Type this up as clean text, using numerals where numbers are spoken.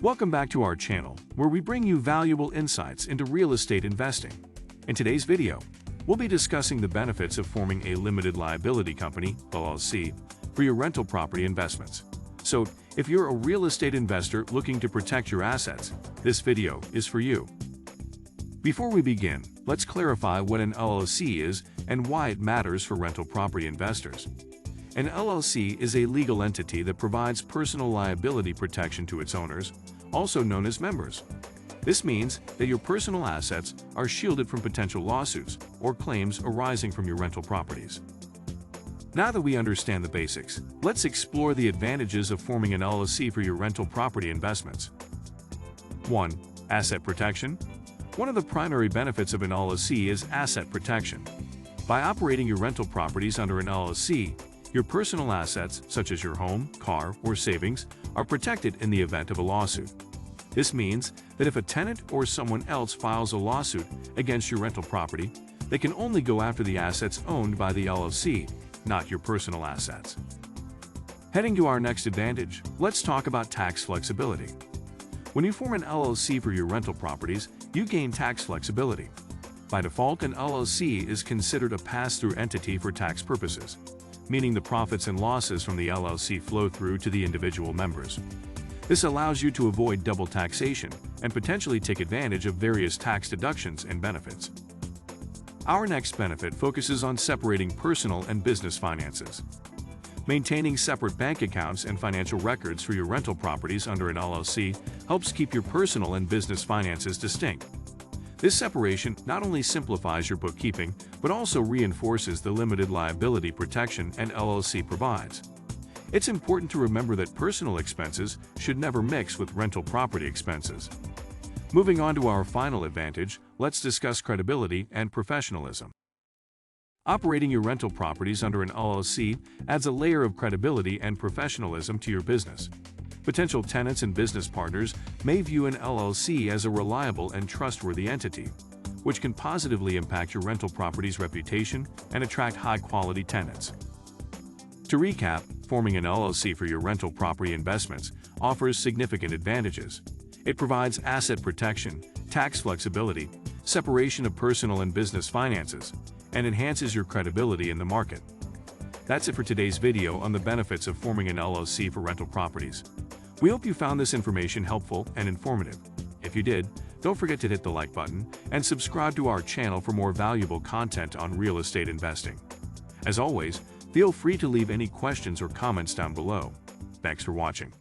Welcome back to our channel, where we bring you valuable insights into real estate investing. In today's video, we'll be discussing the benefits of forming a limited liability company, LLC, for your rental property investments. So, if you're a real estate investor looking to protect your assets, this video is for you. Before we begin, let's clarify what an LLC is and why it matters for rental property investors. An LLC is a legal entity that provides personal liability protection to its owners, also known as members. This means that your personal assets are shielded from potential lawsuits or claims arising from your rental properties. Now that we understand the basics, let's explore the advantages of forming an LLC for your rental property investments. 1. Asset protection. One of the primary benefits of an LLC is asset protection. By operating your rental properties under an LLC, your personal assets, such as your home, car, or savings, are protected in the event of a lawsuit. This means that if a tenant or someone else files a lawsuit against your rental property, they can only go after the assets owned by the LLC, not your personal assets. Heading to our next advantage, let's talk about tax flexibility. When you form an LLC for your rental properties, you gain tax flexibility. By default, an LLC is considered a pass-through entity for tax purposes, meaning the profits and losses from the LLC flow through to the individual members. This allows you to avoid double taxation and potentially take advantage of various tax deductions and benefits. Our next benefit focuses on separating personal and business finances. Maintaining separate bank accounts and financial records for your rental properties under an LLC helps keep your personal and business finances distinct. This separation not only simplifies your bookkeeping, but also reinforces the limited liability protection an LLC provides. It's important to remember that personal expenses should never mix with rental property expenses. Moving on to our final advantage, let's discuss credibility and professionalism. Operating your rental properties under an LLC adds a layer of credibility and professionalism to your business. Potential tenants and business partners may view an LLC as a reliable and trustworthy entity, which can positively impact your rental property's reputation and attract high-quality tenants. To recap, forming an LLC for your rental property investments offers significant advantages. It provides asset protection, tax flexibility, separation of personal and business finances, and enhances your credibility in the market. That's it for today's video on the benefits of forming an LLC for rental properties. We hope you found this information helpful and informative. If you did, don't forget to hit the like button and subscribe to our channel for more valuable content on real estate investing. As always, feel free to leave any questions or comments down below. Thanks for watching.